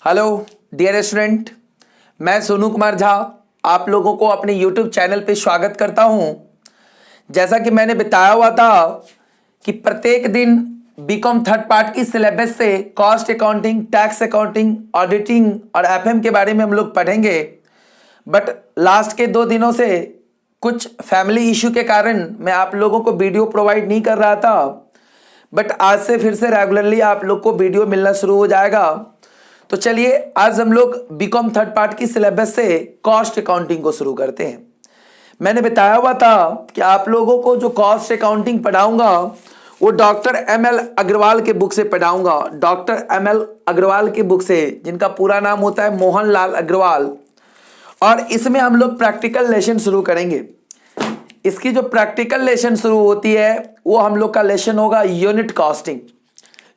Hello dear student, मैं सोनू कुमार झा आप लोगों को अपने यूट्यूब चैनल पे स्वागत करता हूं। जैसा कि मैंने बताया हुआ था कि प्रत्येक दिन बीकॉम थर्ड पार्ट की सिलेबस से cost accounting, tax accounting, auditing और एफएम के बारे में हम लोग पढ़ेंगे। बट लास्ट के 2 दिनों से कुछ फैमिली इशू के कारण मैं आप लोगों को वीडियो प्रोवाइड नहीं कर रहा था, बट आज से फिर से रेगुलरली आप लोग को वीडियो मिलना शुरू हो जाएगा। तो चलिए आज हम लोग बीकॉम थर्ड पार्ट की सिलेबस से कॉस्ट अकाउंटिंग को शुरू करते हैं। मैंने बताया हुआ था कि आप लोगों को जो कॉस्ट अकाउंटिंग पढ़ाऊंगा वो डॉक्टर एम.एल. अग्रवाल के बुक से पढ़ाऊंगा। Doctor M L. अग्रवाल की बुक से, जिनका पूरा नाम होता है मोहन लाल अग्रवाल। और इसमें हम लोग प्रैक्टिकल लेसन शुरू करेंगे। इसकी जो प्रैक्टिकल लेसन शुरू होती है वो हम लोग का लेसन होगा यूनिट कॉस्टिंग,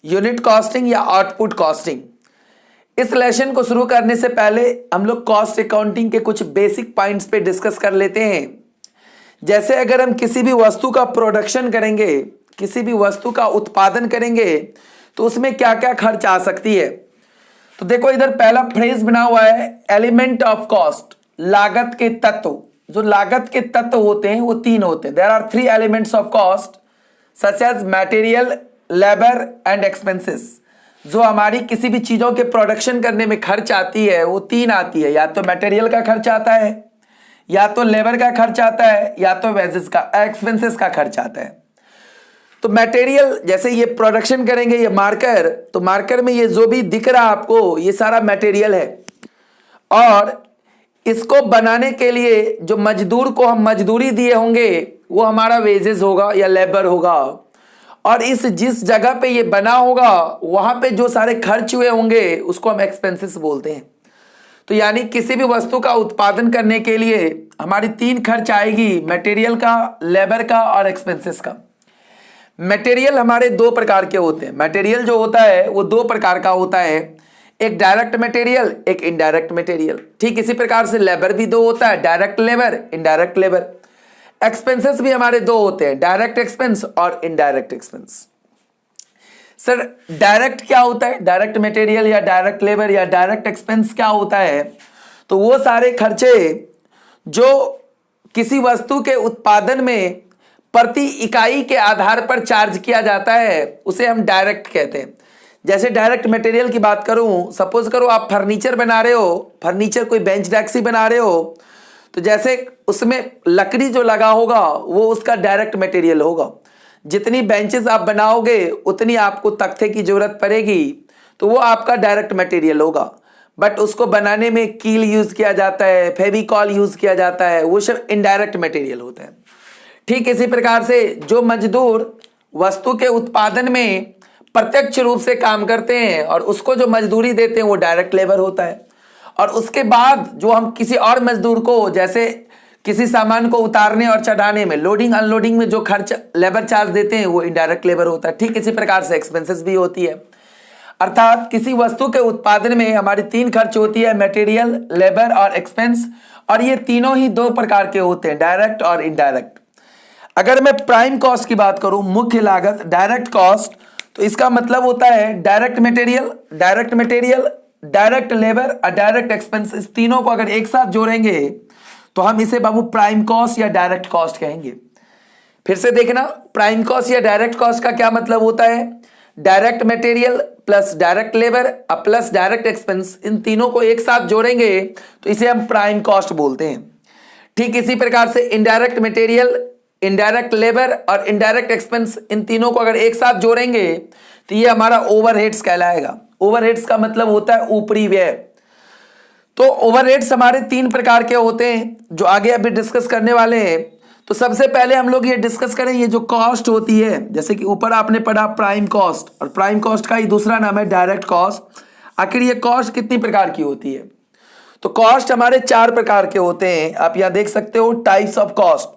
यूनिट कॉस्टिंग या आउटपुट कॉस्टिंग। इस लेसन को शुरू करने से पहले हम लोग कॉस्ट अकाउंटिंग के कुछ बेसिक पॉइंट्स पे डिस्कस कर लेते हैं। जैसे अगर हम किसी भी वस्तु का प्रोडक्शन करेंगे, किसी भी वस्तु का उत्पादन करेंगे, तो उसमें क्या क्या खर्च आ सकती है। तो देखो इधर पहला फ्रेज बना हुआ है एलिमेंट ऑफ कॉस्ट, लागत के तत्व। जो लागत के तत्व होते हैं वो 3 होते हैं। There are 3 elements of cost such as material, labour and expenses. जो हमारी किसी भी चीजों के प्रोडक्शन करने में खर्च आती है वो 3 आती है। या तो मटेरियल का खर्च आता है, या तो लेबर का खर्च आता है, या तो वेजेस का, एक्सपेंसेस का खर्च आता है। तो मटेरियल, जैसे ये प्रोडक्शन करेंगे ये मार्कर, तो मार्कर में ये जो भी दिख रहा है आपको ये सारा मटेरियल है। और इसको बनाने के लिए जो मजदूर को हम मजदूरी दिए होंगे वो हमारा वेजेस होगा या लेबर होगा। और इस जिस जगह पे ये बना होगा वहां पे जो सारे खर्च हुए होंगे उसको हम एक्सपेंसेस बोलते हैं। तो यानी किसी भी वस्तु का उत्पादन करने के लिए हमारी 3 खर्च आएगी, मटेरियल का, लेबर का और एक्सपेंसेस का। मटेरियल हमारे 2 प्रकार के होते हैं। मटेरियल जो होता है वो 2 प्रकार का होता है, एक डायरेक्ट मटेरियल, एक इनडायरेक्ट मटेरियल। ठीक इसी प्रकार से लेबर भी 2 होता है, direct labour, indirect labour. Expenses भी हमारे 2 होते हैं, डायरेक्ट एक्सपेंस और इनडायरेक्ट एक्सपेंस। सर डायरेक्ट क्या होता है, डायरेक्ट मटेरियल या डायरेक्ट लेबर या डायरेक्ट एक्सपेंस क्या होता है? तो वो सारे खर्चे जो किसी वस्तु के उत्पादन में प्रति इकाई के आधार पर चार्ज किया जाता है उसे हम डायरेक्ट कहते हैं। जैसे डायरेक्ट मटेरियल की बात करूं, सपोज करो आप फर्नीचर बना रहे हो, फर्नीचर कोई बेंच डेस्क ही बना रहे हो, तो जैसे उसमें लकड़ी जो लगा होगा वो उसका डायरेक्ट मटेरियल होगा। जितनी बेंचेस आप बनाओगे उतनी आपको तख्ते की जरूरत पड़ेगी, तो वो आपका डायरेक्ट मटेरियल होगा। बट उसको बनाने में कील यूज किया जाता है, फेविकॉल यूज किया जाता है, वो सब इनडायरेक्ट मटेरियल होता है। ठीक इसी प्रकार से जो मजदूर वस्तु के उत्पादन में प्रत्यक्ष रूप से काम करते हैं और उसको जो मजदूरी देते हैं वो डायरेक्ट लेबर होता है। और उसके बाद जो हम किसी और मजदूर को, जैसे किसी सामान को उतारने और चढ़ाने में, लोडिंग अनलोडिंग में जो खर्च लेबर चार्ज देते हैं वो इनडायरेक्ट लेबर होता है। ठीक इसी प्रकार से एक्सपेंसेस भी होती है। अर्थात किसी वस्तु के उत्पादन में हमारी 3 खर्च होती है, मटेरियल, लेबर और एक्सपेंस। और ये तीनों ही 2 प्रकार के होते हैं, डायरेक्ट और इनडायरेक्ट। अगर मैं प्राइम कॉस्ट की बात करूं, मुख्य लागत, डायरेक्ट कॉस्ट, तो इसका मतलब होता है डायरेक्ट मटेरियल, डायरेक्ट लेबर और डायरेक्ट एक्सपेंस। इस तीनों को अगर एक साथ जोड़ेंगे तो हम इसे बाबू प्राइम कॉस्ट या डायरेक्ट कॉस्ट कहेंगे। फिर से देखना, प्राइम कॉस्ट या डायरेक्ट कॉस्ट का क्या मतलब होता है? Direct material plus direct labour plus direct expense, इन तीनों को एक साथ जोड़ेंगे तो इसे हम प्राइम कॉस्ट बोलते हैं। ठीक इसी प्रकार से इनडायरेक्ट मटेरियल, इनडायरेक्ट लेबर और इनडायरेक्ट एक्सपेंस, इन तीनों को अगर एक साथ जोड़ेंगे तो ये हमारा ओवरहेड्स कहलाएगा। ओवरहेड्स का मतलब होता है ऊपरी व्यय। तो ओवरहेड्स हमारे 3 प्रकार के होते हैं जो आगे अभी डिस्कस करने वाले हैं। तो सबसे पहले हम लोग ये डिस्कस करें, ये जो कॉस्ट होती है, जैसे कि ऊपर आपने पढ़ा प्राइम कॉस्ट, और प्राइम कॉस्ट का ही दूसरा नाम है डायरेक्ट कॉस्ट। आखिर ये कॉस्ट कितनी प्रकार की होती है? तो कॉस्ट हमारे 4 प्रकार के होते हैं। आप यहां देख सकते हो टाइप्स ऑफ कॉस्ट।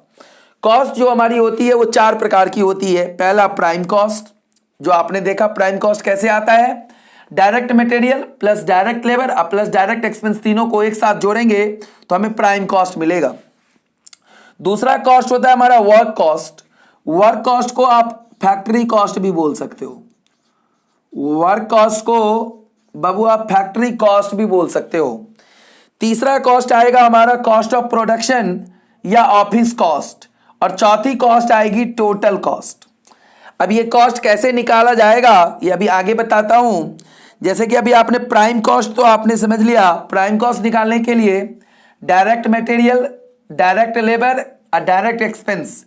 कॉस्ट जो हमारी होती है वो 4 प्रकार की होती है। पहला प्राइम कॉस्ट, जो आपने देखा प्राइम कॉस्ट कैसे आता है, direct material plus direct labour plus direct expense, तीनों को एक साथ जोड़ेंगे तो हमें प्राइम कॉस्ट मिलेगा। दूसरा कॉस्ट होता है हमारा वर्क कॉस्ट। वर्क कॉस्ट को आप फैक्ट्री कॉस्ट भी बोल सकते हो। वर्क कॉस्ट को बाबू आप फैक्ट्री कॉस्ट भी बोल सकते हो। तीसरा कॉस्ट आएगा हमारा कॉस्ट ऑफ प्रोडक्शन या ऑफिस कॉस्ट, और चौथी कॉस्ट आएगी टोटल कॉस्ट। अब ये कॉस्ट कैसे निकाला जाएगा ये अभी आगे बताता हूं। जैसे कि अभी आपने प्राइम कॉस्ट तो आपने समझ लिया। प्राइम कॉस्ट निकालने के लिए डायरेक्ट मटेरियल, डायरेक्ट लेबर और डायरेक्ट एक्सपेंस,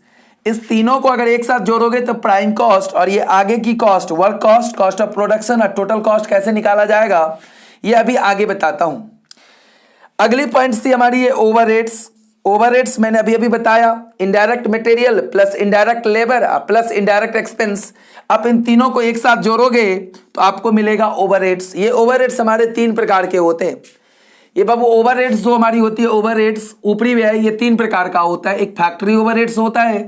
इस तीनों को अगर एक साथ जोड़ोगे तो प्राइम कॉस्ट, और ये आगे की cost work cost, cost of production और टोटल कॉस्ट कैसे निकाला जाएगा ये अभी आगे बताता हूं। अगली पॉइंट्स थी हमारी ये ओवरहेड्स। ओवरहेड्स मैंने अभी अभी बताया, indirect material plus indirect labour plus indirect expense. आप इन तीनों को एक साथ जोड़ोगे तो आपको मिलेगा ओवरहेड्स। ये ओवरहेड्स हमारे तीन प्रकार के होते हैं। ये बाबू ओवरहेड्स जो हमारी होती है, ओवरहेड्स ऊपरी व्यय, ये तीन प्रकार का होता है। एक फैक्ट्री ओवरहेड्स होता है,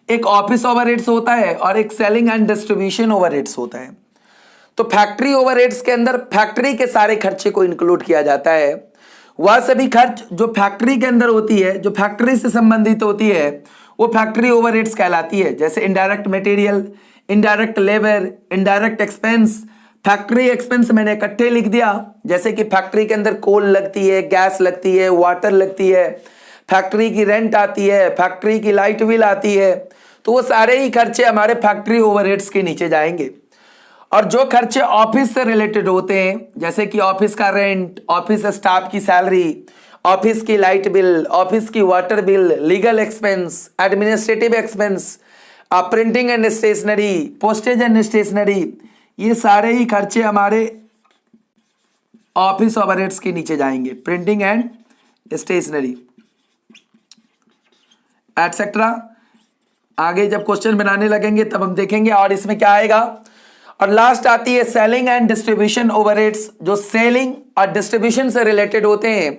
एक ऑफिस ओवरहेड्स होता है, और एक सेलिंग एंड डिस्ट्रीब्यूशन ओवरहेड्स होता है। तो फैक्ट्री ओवरहेड्स के अंदर फैक्ट्री के सारे खर्चे को इंक्लूड किया जाता है। वह सभी खर्च जो फैक्ट्री के अंदर होती है, जो फैक्ट्री से संबंधित होती है, वो फैक्ट्री ओवरहेड्स कहलाती है। जैसे indirect material, indirect labour, indirect expense. Factory expense मैंने इकट्ठे लिख दिया, जैसे कि फैक्ट्री के अंदर कोल लगती है, गैस लगती है, वाटर लगती है, फैक्ट्री की रेंट आती है, फैक्ट्री की लाइट बिल आती है, तो वो सारे ही खर्चे हमारे फैक्ट्री ओवरहेड्स के नीचे जाएंगे। और जो खर्चे ऑफिस से रिलेटेड होते हैं, जैसे कि ऑफिस का रेंट, ऑफिस स्टाफ की सैलरी, ऑफिस की लाइट बिल, ऑफिस की water bill, legal expense, administrative expense, printing and stationery, postage and stationery, ये सारे ही खर्चे हमारे ऑफिस ओवरहेड्स के नीचे जाएंगे। Printing and stationery etcetera. आगे जब क्वेश्चन बनाने लगेंगे तब हम देखेंगे। और इसमें क्या आएगा, और लास्ट आती है सेलिंग एंड डिस्ट्रीब्यूशन ओवरहेड्स। जो सेलिंग और डिस्ट्रीब्यूशन से रिलेटेड होते हैं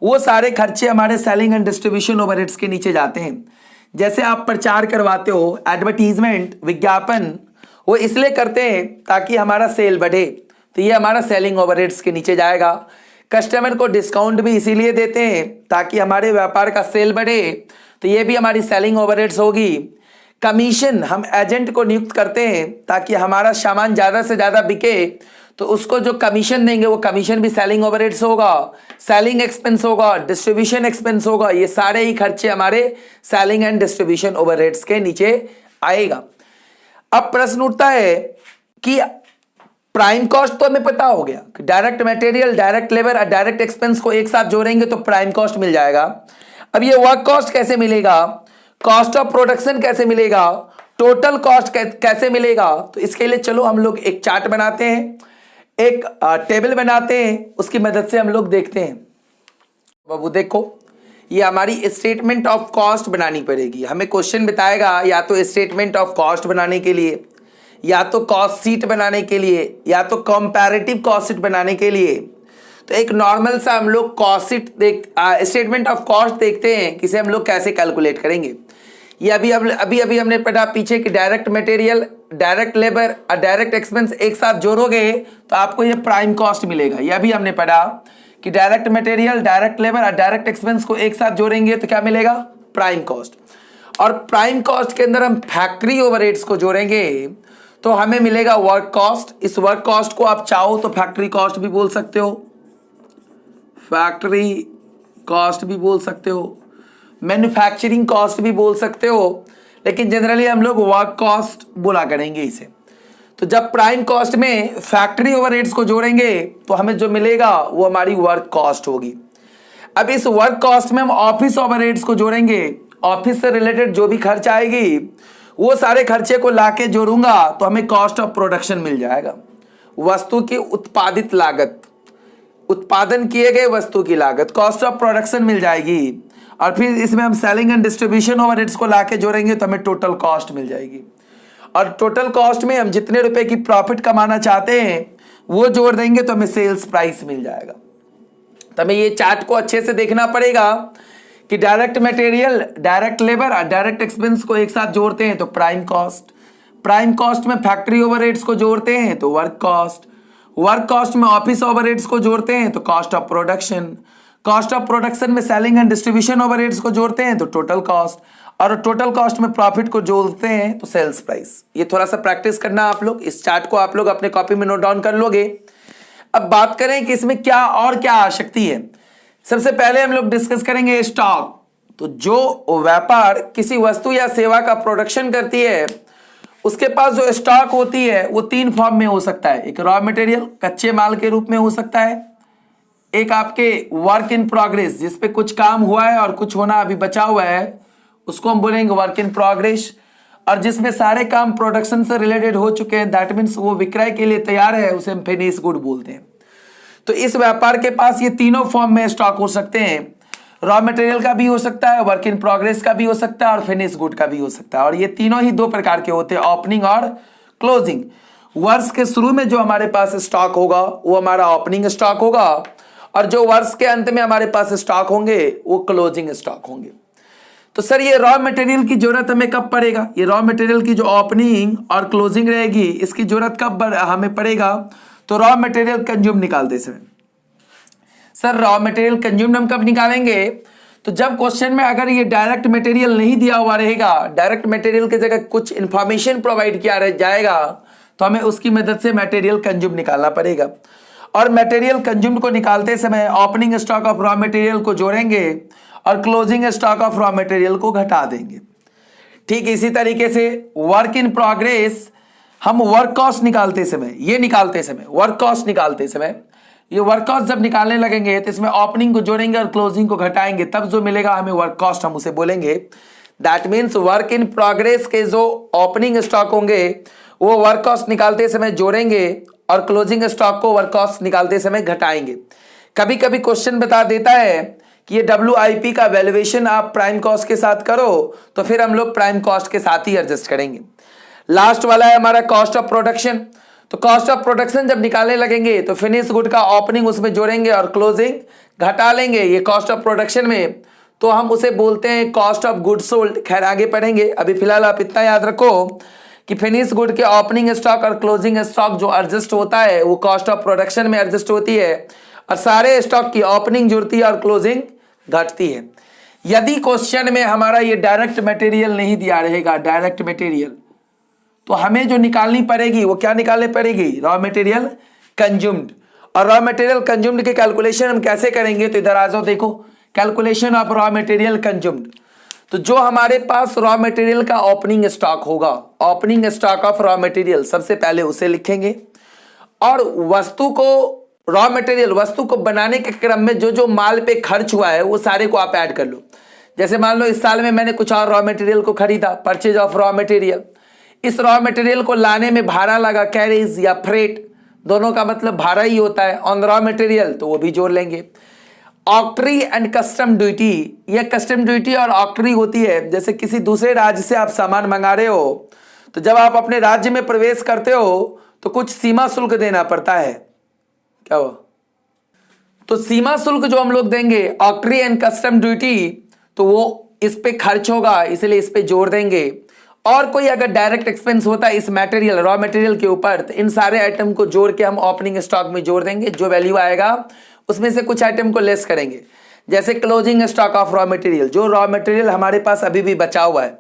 वो सारे खर्चे हमारे सेलिंग एंड डिस्ट्रीब्यूशन ओवरहेड्स के नीचे जाते हैं। जैसे आप प्रचार करवाते हो, एडवर्टीजमेंट, विज्ञापन, वो इसलिए करते हैं ताकि हमारा सेल बढ़े, तो ये हमारा सेलिंग ओवरहेड्स के नीचे जाएगा। कस्टमर को डिस्काउंट भी इसीलिए देते हैं ताकि हमारे व्यापार का सेल बढ़े, तो ये भी हमारी सेलिंग ओवरहेड्स होगी। कमीशन, हम एजेंट को नियुक्त करते हैं ताकि हमारा सामान ज़्यादा से ज़्यादा बिके, तो उसको जो कमीशन देंगे वो कमीशन भी सेलिंग ओवरहेड्स होगा। सेलिंग एक्सपेंस होगा, डिस्ट्रीब्यूशन एक्सपेंस होगा, ये सारे ही खर्चे हमारे सेलिंग एंड डिस्ट्रीब्यूशन ओवरहेड्स के नीचे आएगा। अब प्रश्न उठता है कि प्राइम कॉस्ट तो हमें पता हो गया, डायरेक्ट मटेरियल, डायरेक्ट लेबर और डायरेक्ट एक्सपेंस को एक साथ जोड़ेंगे तो प्राइम कॉस्ट मिल जाएगा। अब ये वर्क कॉस्ट कैसे मिलेगा, कॉस्ट ऑफ प्रोडक्शन कैसे मिलेगा, टोटल कॉस्ट कैसे मिलेगा, तो इसके लिए चलो हम लोग एक चार्ट बनाते हैं, एक टेबल बनाते हैं, उसकी मदद से हम लोग देखते हैं। बाबू देखो, ये हमारी स्टेटमेंट ऑफ कॉस्ट बनानी पड़ेगी। हमें क्वेश्चन बताएगा या तो स्टेटमेंट ऑफ कॉस्ट बनाने के लिए, या तो कॉस्ट शीट बनाने के लिए, या तो कंपैरेटिव कॉस्ट शीट बनाने के लिए। तो एक नॉर्मल सा हम लोग cost sheet statement of cost देखते हैं किसे हम लोग कैसे कैलकुलेट करेंगे। ये अभी हमने पढ़ा पीछे कि डायरेक्ट मटेरियल, डायरेक्ट लेबर और डायरेक्ट एक्सपेंस एक साथ जोड़ोगे तो आपको ये प्राइम कॉस्ट मिलेगा। ये अभी हमने पढ़ा कि डायरेक्ट मटेरियल, डायरेक्ट लेबर और डायरेक्ट एक्सपेंस को एक साथ जोड़ेंगे तो क्या मिलेगा, प्राइम कॉस्ट। और प्राइम कॉस्ट के अंदर हम फैक्ट्री ओवरहेड्स को जोड़ेंगे तो हमें मिलेगा वर्क कॉस्ट। इस वर्क कॉस्ट को आप चाहो तो फैक्ट्री कॉस्ट भी बोल सकते हो, फैक्ट्री कॉस्ट भी बोल सकते हो, मैन्युफैक्चरिंग कॉस्ट भी बोल सकते हो, लेकिन जनरली हम लोग वर्क कॉस्ट बोला करेंगे इसे। तो जब प्राइम कॉस्ट में फैक्ट्री ओवरहेड्स को जोड़ेंगे तो हमें जो मिलेगा वो हमारी वर्क कॉस्ट होगी। अब इस वर्क कॉस्ट में हम ऑफिस ओवरहेड्स को जोड़ेंगे, ऑफिस से रिलेटेड जो भी खर्च आएगी वो सारे खर्चे को लाके जोड़ूंगा तो हमें कॉस्ट ऑफ प्रोडक्शन मिल जाएगा। वस्तु की उत्पादित लागत, उत्पादन किए गए वस्तु की लागत, कॉस्ट ऑफ प्रोडक्शन मिल जाएगी। और फिर इसमें हम सेलिंग एंड डिस्ट्रीब्यूशन ओवरहेड्स को लाके जोड़ेंगे तो हमें टोटल कॉस्ट मिल जाएगी। और टोटल कॉस्ट में हम जितने रुपए की प्रॉफिट कमाना चाहते हैं वो जोड़ देंगे तो हमें सेल्स प्राइस मिल जाएगा। तो हमें ये चार्ट को अच्छे से देखना पड़ेगा कि डायरेक्ट मटेरियल, डायरेक्ट लेबर और डायरेक्ट एक्सपेंस को एक साथ जोड़ते हैं तो प्राइम कॉस्ट, प्राइम कॉस्ट में फैक्ट्री ओवरहेड्स को जोड़ते हैं तो वर्क कॉस्ट, वर्क कॉस्ट में ऑफिस ओवरहेड्स को जोड़ते हैं तो cost of production, cost of production में सेलिंग एंड डिस्ट्रीब्यूशन ओवरहेड्स को जोड़ते हैं तो टोटल कॉस्ट, और टोटल कॉस्ट में प्रॉफिट को जोड़ते हैं तो सेल्स प्राइस। ये थोड़ा सा प्रैक्टिस करना आप लोग, इस चार्ट को आप लोग अपने कॉपी में नोट डाउन कर लोगे। अब बात करें कि इसमें क्या और क्या आ सकती है। सबसे पहले हम लोग डिस्कस करेंगे स्टॉक। तो जो व्यापार किसी वस्तु या सेवा का प्रोडक्शन करती है उसके पास जो स्टॉक होती है वो 3 फॉर्म में हो सकता है। एक रॉ मटेरियल कच्चे माल के रूप में हो सकता है, एक आपके वर्क इन प्रोग्रेस जिसपे कुछ काम हुआ है और कुछ होना अभी बचा हुआ है उसको हम बोलेंगे वर्क इन प्रोग्रेस, और जिसमें सारे काम प्रोडक्शन से रिलेटेड हो चुके हैं दैट मीन्स वो विक्रय के लिए तैयार है उसे हम फिनिश गुड बोलते हैं। तो इस व्यापार के पास ये तीनों फॉर्म में स्टॉक हो सकते हैं, रॉ मटेरियल का भी हो सकता है, वर्क इन प्रोग्रेस का भी हो सकता है और फिनिश गुड का भी हो सकता है। और ये तीनों ही 2 प्रकार के होते हैं, ओपनिंग और क्लोजिंग। वर्ष के शुरू में जो हमारे पास स्टॉक होगा वो हमारा ओपनिंग स्टॉक होगा और जो वर्ष के अंत में हमारे पास स्टॉक होंगे वो क्लोजिंग स्टॉक होंगे। तो सर ये रॉ मटेरियल की जरूरत हमें कब पड़ेगा? ये रॉ मटेरियल की जो ओपनिंग और क्लोजिंग रहेगी इसकी जरूरत कब हमें पड़ेगा? तो रॉ मटेरियल कंज्यूम निकालते समय। सर रॉ मटेरियल कंज्यूम हम कब निकालेंगे? तो जब क्वेश्चन में अगर ये डायरेक्ट मटेरियल नहीं दिया हुआ रहेगा, डायरेक्ट मटेरियल की जगह कुछ इंफॉर्मेशन प्रोवाइड किया जाएगा तो हमें उसकी मदद से मटेरियल कंज्यूम निकालना पड़ेगा। और मटेरियल कंज्यूम को निकालते समय opening stock of raw material को जोड़ेंगे और closing stock of raw material को घटा देंगे। ठीक इसी तरीके से वर्क इन प्रोग्रेस हम वर्क कॉस्ट निकालते समय वर्क कॉस्ट निकालते समय ये वर्क कॉस्ट जब निकालने लगेंगे तो इसमें ओपनिंग को जोड़ेंगे और क्लोजिंग को घटाएंगे, तब जो मिलेगा हमें वर्क कॉस्ट हम उसे बोलेंगे। That means work in progress के जो ओपनिंग स्टॉक होंगे वो वर्क कॉस्ट निकालते समय जोड़ेंगे और क्लोजिंग स्टॉक को वर्क कॉस्ट निकालते समय घटाएंगे। कभी कभी क्वेश्चन बता देता है कि ये WIP का वैल्यूएशन आप प्राइम कॉस्ट के साथ करो तो फिर हम लोग प्राइम कॉस्ट के साथ ही एडजस्ट करेंगे। लास्ट वाला है हमारा कॉस्ट ऑफ प्रोडक्शन। तो कॉस्ट ऑफ प्रोडक्शन जब निकालने लगेंगे तो फिनिश गुड का ओपनिंग उसमें जोड़ेंगे और क्लोजिंग घटा लेंगे। ये कॉस्ट ऑफ प्रोडक्शन में तो हम उसे बोलते हैं कॉस्ट ऑफ गुड सोल्ड। खैर आगे पढ़ेंगे, अभी फिलहाल आप इतना याद रखो कि फिनिश गुड के ओपनिंग स्टॉक और क्लोजिंग स्टॉक जो एडजस्ट होता है वो कॉस्ट ऑफ प्रोडक्शन में एडजस्ट होती है और सारे स्टॉक की ओपनिंग जुड़ती है और क्लोजिंग घटती है। यदि क्वेश्चन में हमारा ये डायरेक्ट मटेरियल नहीं दिया रहेगा, डायरेक्ट मटेरियल, तो हमें जो निकालनी पड़ेगी वो क्या निकालनी पड़ेगी? Raw material consumed. और रॉ मटेरियल कंज्यूम्ड की कैलकुलेशन हम कैसे करेंगे? तो इधर आ जाओ, देखो calculation of raw material consumed. तो जो हमारे पास रॉ मटेरियल का ओपनिंग स्टॉक होगा, opening stock of raw material, सबसे पहले उसे लिखेंगे और वस्तु को रॉ मटेरियल वस्तु को बनाने के क्रम में जो जो माल पे खर्च हुआ है वो सारे को आप ऐड कर लो। जैसे मान लो इस साल में मैंने कुछ और रॉ मटेरियल को खरीदा, परचेज ऑफ रॉ मटेरियल। इस रॉ मटेरियल को लाने में भाड़ा लगा, कैरेज या फ्रेट, दोनों का मतलब भाड़ा ही होता है ऑन रॉ मटेरियल, तो वो भी जोड़ लेंगे। ऑक्ट्री एंड कस्टम ड्यूटी, ये कस्टम ड्यूटी और ऑक्ट्री होती है जैसे किसी दूसरे राज्य से आप सामान मंगा रहे हो तो जब आप अपने राज्य में प्रवेश करते हो तो कुछ सीमा शुल्क देना पड़ता है। क्या हुआ? तो सीमा शुल्क जो हम लोग देंगे ऑक्ट्री एंड कस्टम ड्यूटी, तो वो इस पे खर्च होगा इसलिए इस पे जोड़ देंगे। और कोई अगर डायरेक्ट एक्सपेंस होता है इस मटेरियल रॉ मटेरियल के ऊपर तो इन सारे आइटम को जोड़ के हम ओपनिंग स्टॉक में जोड़ देंगे। जो वैल्यू आएगा उसमें से कुछ आइटम को लेस करेंगे। जैसे closing stock of raw material, जो रॉ मटेरियल हमारे पास अभी भी बचा हुआ है,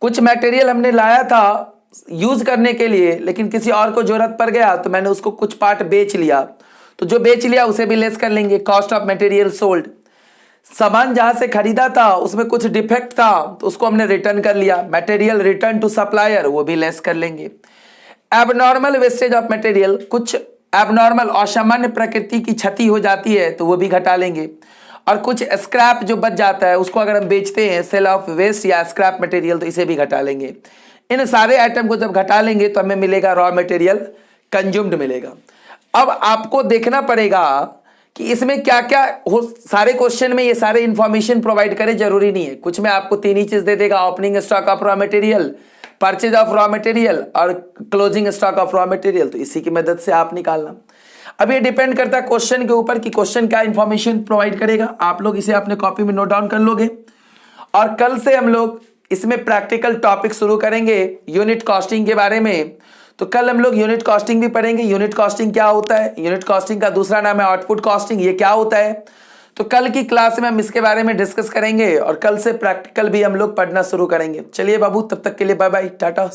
कुछ मटेरियल हमने लाया था यूज करने के लिए लेकिन किसी और को जरूरत पड़ गया तो मैंने उसको कुछ पार्ट बेच लिया, तो जो बेच लिया उसे भी लेस कर लेंगे। कॉस्ट ऑफ मटेरियल सोल्ड, सामान जहां से खरीदा था उसमें कुछ डिफेक्ट था तो उसको हमने रिटर्न कर लिया, मटेरियल रिटर्न टू सप्लायर, वो भी लेस कर लेंगे। एबनॉर्मल वेस्टेज ऑफ मटेरियल, कुछ एबनॉर्मल असामान्य प्रकृति की क्षति हो जाती है तो वो भी घटा लेंगे। और कुछ स्क्रैप जो बच जाता है उसको अगर हम बेचते हैं, सेल ऑफ वेस्ट या स्क्रैप मटेरियल, तो इसे भी घटा लेंगे। इन सारे आइटम को जब घटा लेंगे तो हमें मिलेगा रॉ मटेरियल कंज्यूम्ड मिलेगा। अब आपको देखना पड़ेगा कि इसमें क्या क्या हो। सारे क्वेश्चन में ये सारे इंफॉर्मेशन प्रोवाइड करे जरूरी नहीं है, कुछ में आपको 3 ही चीज दे देगा, opening stock of raw material, purchase of raw material और closing stock of raw material. तो इसी की मदद से आप निकालना। अब ये डिपेंड करता है क्वेश्चन के ऊपर कि क्वेश्चन क्या इंफॉर्मेशन प्रोवाइड करेगा। आप लोग इसे अपने कॉपी में नोट डाउन कर लोगे और कल से हम लोग इसमें प्रैक्टिकल टॉपिक शुरू करेंगे यूनिट कॉस्टिंग के बारे में। तो कल हम लोग यूनिट कॉस्टिंग भी पढ़ेंगे। यूनिट कॉस्टिंग क्या होता है, यूनिट कॉस्टिंग का दूसरा नाम है आउटपुट कॉस्टिंग, ये क्या होता है। तो कल की क्लास में हम इसके बारे में डिस्कस करेंगे और कल से प्रैक्टिकल भी हम लोग पढ़ना शुरू करेंगे। चलिए बाबू, तब तक के लिए बाय बाय, टाटा।